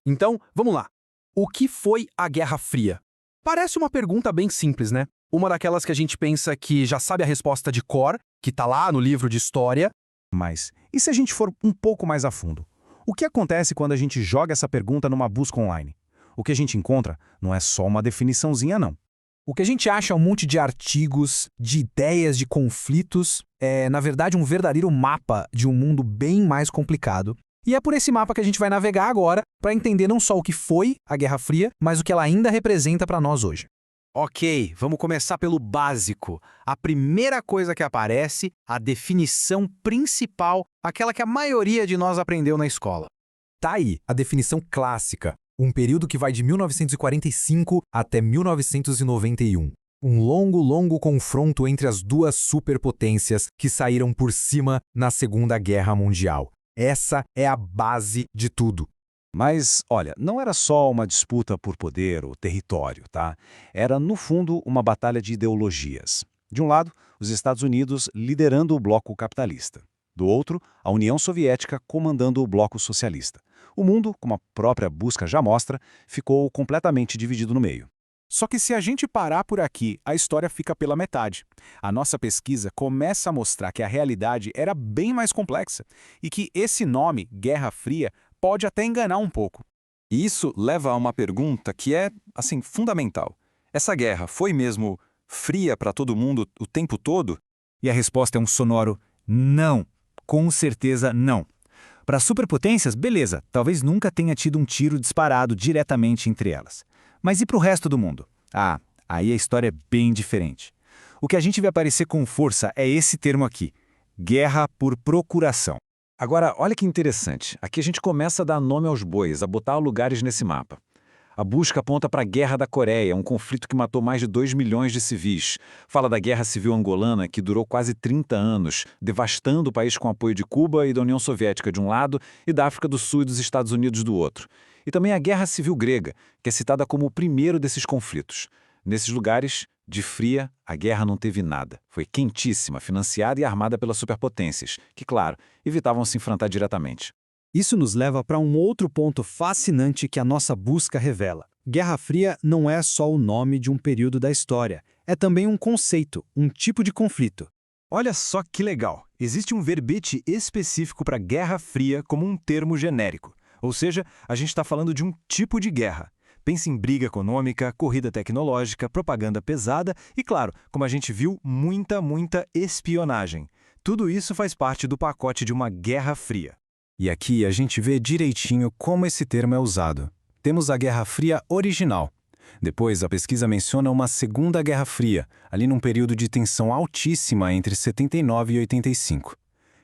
Então, vamos lá. O que foi a Guerra Fria? Parece uma pergunta bem simples, né? Uma daquelas que a gente pensa que já sabe a resposta de cor, que tá lá no livro de história. Mas, e se a gente for um pouco mais a fundo? O que acontece quando a gente joga essa pergunta numa busca online? O que a gente encontra não é só uma definiçãozinha, não. O que a gente acha é um monte de artigos, de ideias, de conflitos, na verdade, um verdadeiro mapa de um mundo bem mais complicado. E é por esse mapa que a gente vai navegar agora para entender não só o que foi a Guerra Fria, mas o que ela ainda representa para nós hoje. Ok, vamos começar pelo básico. A primeira coisa que aparece, a definição principal, aquela que a maioria de nós aprendeu na escola. Tá aí a definição clássica, um período que vai de 1945 até 1991. Um longo confronto entre as duas superpotências que saíram por cima na Segunda Guerra Mundial. Essa é a base de tudo. Mas, olha, não era só uma disputa por poder ou território, tá? Era, no fundo, uma batalha de ideologias. De um lado, os Estados Unidos liderando o bloco capitalista. Do outro, a União Soviética comandando o bloco socialista. O mundo, como a própria busca já mostra, ficou completamente dividido no meio. Só que se a gente parar por aqui, a história fica pela metade. A nossa pesquisa começa a mostrar que a realidade era bem mais complexa e que esse nome, Guerra Fria, pode até enganar um pouco. E isso leva a uma pergunta que é, assim, fundamental. Essa guerra foi mesmo fria para todo mundo o tempo todo? E a resposta é um sonoro não. Com certeza não. Para as superpotências, beleza, talvez nunca tenha tido um tiro disparado diretamente entre elas. Mas e para o resto do mundo? Ah, aí a história é bem diferente. O que a gente vê aparecer com força é esse termo aqui: guerra por procuração. Agora, olha que interessante. Aqui a gente começa a dar nome aos bois, a botar lugares nesse mapa. A busca aponta para a Guerra da Coreia, um conflito que matou mais de 2 milhões de civis. Fala da Guerra Civil Angolana, que durou quase 30 anos, devastando o país com apoio de Cuba e da União Soviética de um lado e da África do Sul e dos Estados Unidos do outro. E também a Guerra Civil Grega, que é citada como o primeiro desses conflitos. Nesses lugares, de fria, a guerra não teve nada. Foi quentíssima, financiada e armada pelas superpotências, que, claro, evitavam se enfrentar diretamente. Isso nos leva para um outro ponto fascinante que a nossa busca revela. Guerra Fria não é só o nome de um período da história, é também um conceito, um tipo de conflito. Olha só que legal! Existe um verbete específico para Guerra Fria como um termo genérico. Ou seja, a gente está falando de um tipo de guerra. Pense em briga econômica, corrida tecnológica, propaganda pesada e, claro, como a gente viu, muita espionagem. Tudo isso faz parte do pacote de uma Guerra Fria. E aqui a gente vê direitinho como esse termo é usado. Temos a Guerra Fria original. Depois, a pesquisa menciona uma Segunda Guerra Fria, ali num período de tensão altíssima entre 79 e 85.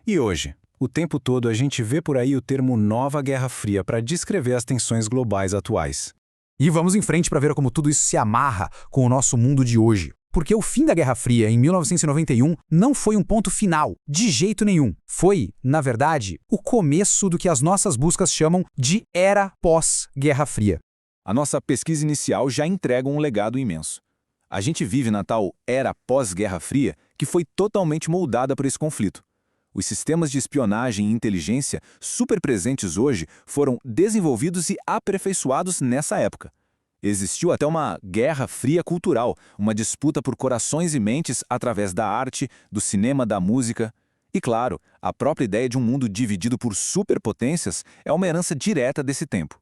E hoje, o tempo todo a gente vê por aí o termo Nova Guerra Fria para descrever as tensões globais atuais. E vamos em frente para ver como tudo isso se amarra com o nosso mundo de hoje. Porque o fim da Guerra Fria, em 1991, não foi um ponto final, de jeito nenhum. Foi, na verdade, o começo do que as nossas buscas chamam de era pós-Guerra Fria. A nossa pesquisa inicial já entrega um legado imenso. A gente vive na tal era pós-Guerra Fria que foi totalmente moldada por esse conflito. Os sistemas de espionagem e inteligência super presentes hoje foram desenvolvidos e aperfeiçoados nessa época. Existiu até uma guerra fria cultural, uma disputa por corações e mentes através da arte, do cinema, da música. E claro, a própria ideia de um mundo dividido por superpotências é uma herança direta desse tempo.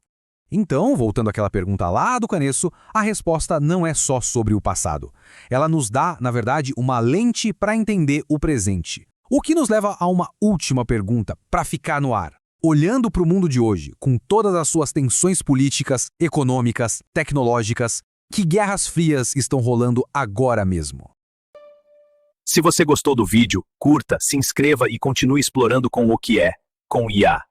Então, voltando àquela pergunta lá do começo, a resposta não é só sobre o passado. Ela nos dá, na verdade, uma lente para entender o presente. O que nos leva a uma última pergunta, para ficar no ar. Olhando para o mundo de hoje, com todas as suas tensões políticas, econômicas, tecnológicas, que guerras frias estão rolando agora mesmo? Se você gostou do vídeo, curta, se inscreva e continue explorando com o que é, com IA.